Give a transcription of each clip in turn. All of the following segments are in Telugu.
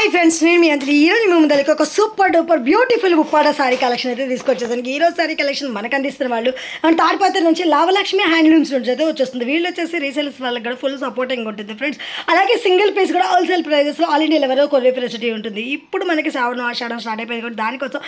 హాయ్ ఫ్రెండ్స్, నేను మీ అంజలి. ఈరోజు మీ ముందరికి ఒక super duper beautiful Uppada sorry collection అయితే తీసుకొచ్చేసాను. ఈరోజు సారీ కలెక్షన్ మనకు అందిస్తున్న వాళ్ళు అండ్ తాడిపత్రి నుంచి లావలక్ష్మి హ్యాండ్లూమ్స్ నుంచి అయితే వచ్చేస్తుంది. వీళ్ళు వచ్చేసి రీసేల్స్ వాళ్ళకి కూడా ఫుల్ సపోర్టింగ్ ఉంటుంది ఫ్రెండ్స్. అలాగే సింగిల్ పీస్ కూడా హోల్సేల్ ప్రైజెస్లో ఆల్ ఇండియా లెవెల్లో కొరియర్ ఫెసిలిటీ ఉంటుంది. ఇప్పుడు మనకి శ్రావణ ఆషాఢం స్టార్ట్ అయిపోయింది కూడా దానికోసం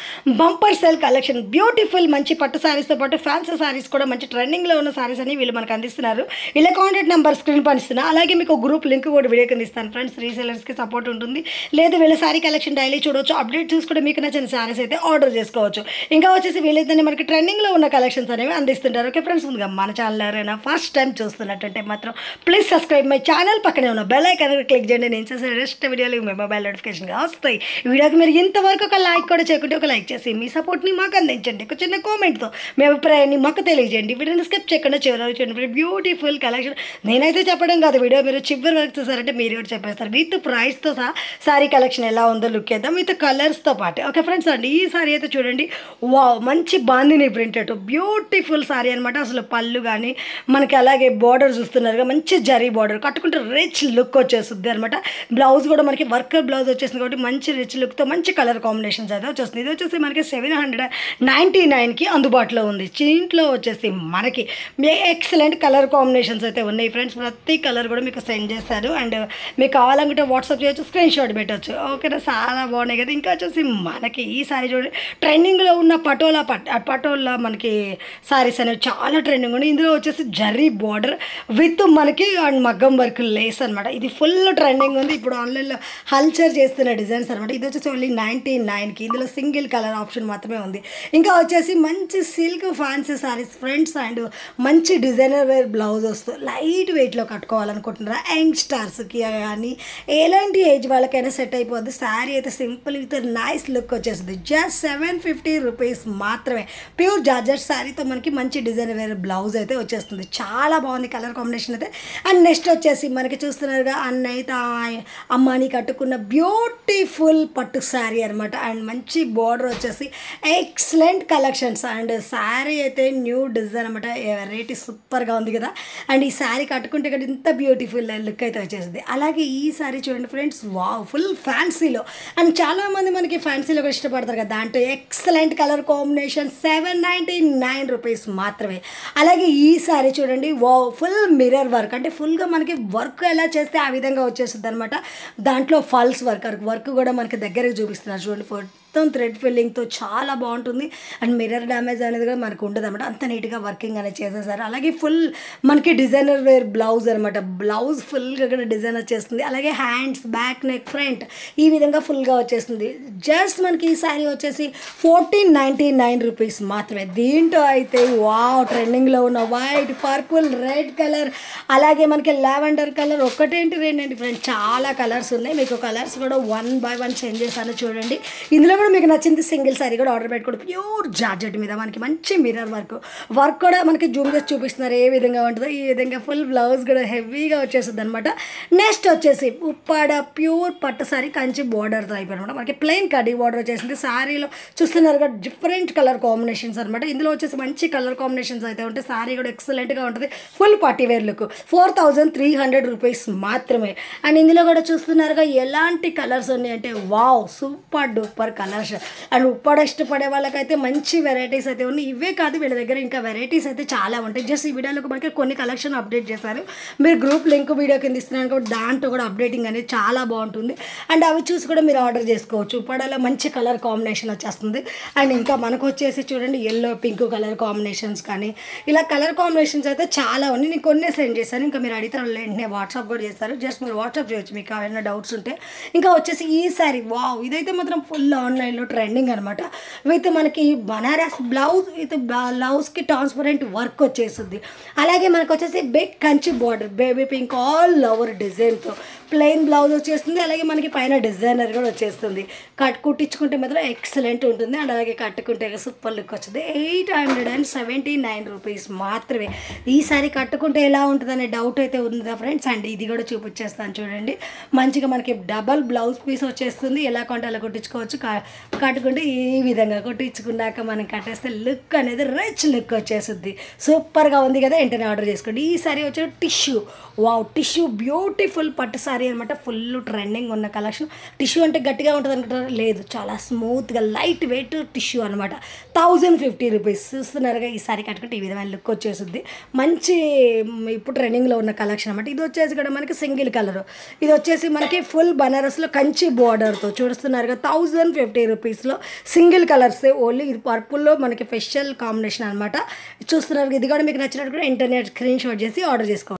బంపర్ సేల్ కలెక్షన్ బ్యూటిఫుల్ మంచి పట్టు సారీస్తో పాటు ఫ్యాన్సీ సారీస్ కూడా మంచి ట్రెండింగ్లో ఉన్న సారీస్ అని వీళ్ళు మనకు అందిస్తున్నారు. ఇలా కాంటాక్ట్ నెంబర్ స్క్రీన్ పనిస్తున్నా. అలాగే మీకు గ్రూప్ లింక్ కూడా వీడియో కింద ఇస్తాను ఫ్రెండ్స్. రీసేలర్స్కి సపోర్ట్ ఉంటుంది. లేదు వీళ్ళ సారీ కలెక్షన్ డైలీ చూడవచ్చు, అప్డేట్ చూసుకుంటే మీకు నచ్చిన సారీస్ అయితే ఆర్డర్ చేసుకోవచ్చు. ఇంకా వచ్చేసి వీళ్ళైతే మనకి ట్రెండింగ్లో ఉన్న కలెక్షన్స్ అనేవి అందిస్తుంటారు. ఓకే ఫ్రెండ్స్, ముందుగా మన ఛానల్ ఎవరైనా ఫస్ట్ టైం చూస్తున్నట్టుంటే మాత్రం ప్లీజ్ సబ్స్క్రైబ్ మై ఛానల్. పక్కనే ఉన్న బెల్ ఐకాన్ క్లిక్ చేయండి. నేను చేసే నెక్స్ట్ వీడియోలు మీ మొబైల్ నోటిఫికేషన్గా వస్తాయి. ఈ వీడియోకి మీరు ఇంతవరకు ఒక లైక్ కూడా చేయకుంటే ఒక లైక్ చేసి మీ సపోర్ట్ని మాకు అందించండి. ఒక చిన్న కామెంట్తో మీ అభిప్రాయాన్ని మాకు తెలియజేయండి. వీడియోని స్కిప్ చేయకుండా చివరి చూడండి. బ్యూటిఫుల్ కలెక్షన్ నేనైతే చెప్పడం కాదు, వీడియో మీరు చివరి వరకు చూసారంటే మీరు కూడా చెప్పేస్తారు. విత్ ప్రైస్తో సహా సారీ కలెక్షన్ ఎలా ఉందో లుక్ చేద్దాం విత్ కలర్స్తో పాటు. ఓకే ఫ్రెండ్స్ అండి, ఈ సారీ అయితే చూడండి. వావ్, మంచి బాందిని ప్రింటెడ్ బ్యూటిఫుల్ సారీ అనమాట. అసలు పళ్ళు కానీ మనకి అలాగే బార్డర్ చూస్తున్నారుగా, మంచి జరీ బార్డర్ కట్టుకుంటే రిచ్ లుక్ వచ్చేస్తుంది అనమాట. బ్లౌజ్ కూడా మనకి వర్కర్ బ్లౌజ్ వచ్చేసింది కాబట్టి మంచి రిచ్ లుక్తో మంచి కలర్ కాంబినేషన్స్ అయితే వచ్చేస్తుంది. ఇది వచ్చేసి మనకి 799కి అందుబాటులో ఉంది. దీంట్లో వచ్చేసి మనకి ఎక్సలెంట్ కలర్ కాంబినేషన్స్ అయితే ఉన్నాయి ఫ్రెండ్స్. ప్రతి కలర్ కూడా మీకు సెండ్ చేస్తారు అండ్ మీకు కావాలనుకుంటే వాట్సాప్ చేయొచ్చు, స్క్రీన్ షాట్ పెట్టవచ్చు. ఓకేనా, చాలా బాగున్నాయి కదా. ఇంకా వచ్చేసి మనకి ఈ సారీ చూడండి, ట్రెండింగ్లో ఉన్న పటోలా మనకి సారీస్ అనేవి చాలా ట్రెండింగ్ ఉన్నాయి. ఇందులో వచ్చేసి జరీ బార్డర్ విత్ మనకి అండ్ మగ్గం వర్క్ లేస్ అనమాట. ఇది ఫుల్ ట్రెండింగ్ ఉంది. ఇప్పుడు ఆన్లైన్లో హల్చర్ చేస్తున్న డిజైన్స్ అనమాట. ఇది వచ్చేసి ఓన్లీ 99కి. ఇందులో సింగిల్ కలర్ ఆప్షన్ మాత్రమే ఉంది. ఇంకా వచ్చేసి మంచి silk fancy saris friends and మంచి డిజైనర్ వేర్ బ్లౌజ్ వస్తుంది. లైట్ వెయిట్లో కట్టుకోవాలనుకుంటున్నారా, యంగ్స్టర్స్కి కానీ ఎలాంటి ఏజ్ వాళ్ళకైనా సెట్ అయిపోద్ది. శారీ అయితే సింపుల్ విత్ నైస్ లుక్ వచ్చేస్తుంది. జస్ట్ 750 రూపీస్ మాత్రమే. ప్యూర్ జార్జెట్ శారీతో మనకి మంచి డిజైన్ వేరే బ్లౌజ్ అయితే వచ్చేస్తుంది. చాలా బాగుంది కలర్ కాంబినేషన్ అయితే. అండ్ నెక్స్ట్ వచ్చేసి మనకి చూస్తున్నారుగా అన్నయ్య అమ్మాని కట్టుకున్న బ్యూటిఫుల్ పట్టు శారీ అనమాట. అండ్ మంచి బార్డర్ వచ్చేసి ఎక్సలెంట్ కలెక్షన్స్ అండ్ శారీ అయితే న్యూ డిజైన్ అనమాట. వెరైటీ సూపర్గా ఉంది కదా. అండ్ ఈ శారీ కట్టుకుంటే కదా ఇంత బ్యూటిఫుల్ లుక్ అయితే వచ్చేసింది. అలాగే ఈ శారీ చూడండి ఫ్రెండ్స్, వావ్ ఫుల్ ఫ్యాన్సీలో. అండ్ చాలామంది మనకి ఫ్యాన్సీలో కూడా ఇష్టపడతారు కదా, దాంట్లో ఎక్సలెంట్ కలర్ కాంబినేషన్ 799 రూపీస్ మాత్రమే. అలాగే ఈ సారీ చూడండి, వావ్ ఫుల్ మిర్రర్ వర్క్, అంటే ఫుల్గా మనకి వర్క్ ఎలా చేస్తే ఆ విధంగా వచ్చేస్తుంది అనమాట. దాంట్లో ఫాల్స్ వర్క్ కూడా మనకి దగ్గరకు చూపిస్తున్నారు చూడండి. మొత్తం థ్రెడ్ ఫిల్లింగ్తో చాలా బాగుంటుంది. అండ్ మిర్రర్ డ్యామేజ్ అనేది కూడా మనకు ఉంటుంది అనమాట. అంత నీట్గా వర్కింగ్ అనేది చేసేసారు. అలాగే ఫుల్ మనకి డిజైనర్ వేర్ బ్లౌజ్ అనమాట. బ్లౌజ్ ఫుల్గా కూడా డిజైన్ వచ్చేస్తుంది. అలాగే హ్యాండ్స్, బ్యాక్, నెక్, ఫ్రంట్ ఈ విధంగా ఫుల్గా వచ్చేస్తుంది. జస్ట్ మనకి ఈ శారీ వచ్చేసి 1499 రూపీస్ మాత్రమే. దీంట్లో అయితే వావ్ ట్రెండింగ్లో ఉన్న వైట్, పర్పుల్, రెడ్ కలర్ అలాగే మనకి లావెండర్ కలర్ ఒకటేంటి రెండేంటి ఫ్రెండ్, చాలా కలర్స్ ఉన్నాయి. మీకు కలర్స్ కూడా 1 by 1 చేంజ్ చేశాను చూడండి. ఇందులో కూడా మీకు నచ్చింది సింగిల్ సారీ కూడా ఆర్డర్ పెట్టుకోండి. ప్యూర్ జార్జెట్ మీద మనకి మంచి మిర్రర్ వర్క్ కూడా మనకి జూమ్ చేసి చూపిస్తున్నారు ఏ విధంగా ఉంటుందో. ఈ విధంగా ఫుల్ బ్లౌజ్ కూడా హెవీగా వచ్చేస్తుంది అనమాట. నెక్స్ట్ వచ్చేసి ఉప్పాడ ప్యూర్ పట్టు సారీ కంచి బార్డర్తో అయిపోయి అనమాట. మనకి ప్లెయిన్ కడీ బార్డర్ వచ్చేసింది. సారీలో చూస్తున్నారు కదా డిఫరెంట్ కలర్ కాంబినేషన్స్ అనమాట. ఇందులో వచ్చేసి మంచి కలర్ కాంబినేషన్స్ అయితే ఉంటాయి. సారీ కూడా ఎక్సలెంట్గా ఉంటుంది. Full party wear look 4300 rupees మాత్రమే. అండ్ ఇందులో కూడా చూస్తున్నారుగా ఎలాంటి కలర్స్ ఉన్నాయంటే wow super duper colours. And Uppada ఇష్టపడే వాళ్ళకైతే మంచి వెరైటీస్ అయితే ఉన్నాయి. ఇవే కాదు వీళ్ళ దగ్గర ఇంకా వెరైటీస్ అయితే చాలా ఉంటాయి. జస్ట్ ఈ వీడియోలో మనకి కొన్ని కలెక్షన్ అప్డేట్ చేశారు. మీరు గ్రూప్ లింక్ వీడియో కింద ఇస్తున్నాను కాబట్టి దాంట్లో కూడా అప్డేటింగ్ అనేది చాలా బాగుంటుంది. అండ్ అవి చూసి కూడా మీరు ఆర్డర్ చేసుకోవచ్చు. ఉప్పాడలో మంచి కలర్ కాంబినేషన్ వచ్చేస్తుంది. అండ్ ఇంకా మనకు వచ్చేసి చూడండి ఎల్లో పింక్ కలర్ కాంబినేషన్స్ కానీ ఇలా కలర్ కాంబినేషన్స్ అయితే చాలా ఉన్నాయి. నేను కొన్ని సెండ్ చేశాను. ఇంకా మీరు అడిగితే వెంటనే వాట్సాప్ కూడా చేస్తారు. జస్ట్ మీరు వాట్సాప్ చేయొచ్చు మీకు ఏమైనా డౌట్స్ ఉంటే. ఇంకా వచ్చేసి ఈ సారీ వావ్ ఇదైతే మాత్రం ఫుల్ ఆన్లైన్లో ట్రెండింగ్ అనమాట. విత్ మనకి బనారస్ బ్లౌజ్ విత్ బ్లౌజ్కి ట్రాన్స్పరెంట్ వర్క్ వచ్చేస్తుంది. అలాగే మనకు వచ్చేసి big Kanchi border baby pink all over డిజైన్తో ప్లెయిన్ బ్లౌజ్ వచ్చేస్తుంది. అలాగే మనకి పైన డిజైనర్ కూడా వచ్చేస్తుంది. కుట్టించుకుంటే మాత్రం ఎక్సలెంట్ ఉంటుంది. అండ్ అలాగే కట్టుకుంటే సూపర్ లుక్ వచ్చింది. 879 రూపీస్ మాత్రమే. ఈ సారీ కట్టుకుంటే ఎలా ఉంటుందనే డౌట్ అయితే ఉందా ఫ్రెండ్స్. అండ్ ఇది కూడా చూపించేస్తాను చూడండి. మంచిగా మనకి డబల్ బ్లౌజ్ పీస్ వచ్చేస్తుంది. ఎలా కొంటే అలా కుట్టించుకోవచ్చు. కట్టుకుంటే ఈ విధంగా కుట్టించుకున్నాక మనం కట్టేస్తే లుక్ అనేది రిచ్ లుక్ వచ్చేస్తుంది. సూపర్గా ఉంది కదా. వెంటనే ఆర్డర్ చేసుకోండి. ఈ సారీ వచ్చి టిష్యూ వావ్ టిష్యూ బ్యూటిఫుల్ పట్టు సారీ సారీ అనమాట. ఫుల్ ట్రెండింగ్ ఉన్న కలెక్షన్. టిష్యూ అంటే గట్టిగా ఉంటుంది అనుకుంటారు, లేదు, చాలా స్మూత్గా లైట్ వెయిట్ టిష్యూ అనమాట. 1050 రూపీస్. చూస్తున్నారుగా, ఈ సారీ కట్టుకుంటే ఈ విధమైన లుక్ వచ్చేస్తుంది. మంచి ఇప్పుడు ట్రెండింగ్లో ఉన్న కలెక్షన్ అనమాట. ఇది వచ్చేసి కూడా మనకి సింగిల్ కలర్. ఇది వచ్చేసి మనకి ఫుల్ బనారస్లో కంచి బోర్డర్తో చూస్తున్నారుగా 1050 రూపీస్లో సింగిల్ కలర్సే ఓన్లీ. ఇది పర్పుల్లో మనకి ఫెషియల్ కాంబినేషన్ అనమాట. చూస్తున్నారు. ఇది కూడా మీకు నచ్చినట్టు కూడా ఇంటర్నెట్ స్క్రీన్ షాట్ చేసి ఆర్డర్ చేసుకోవాలి.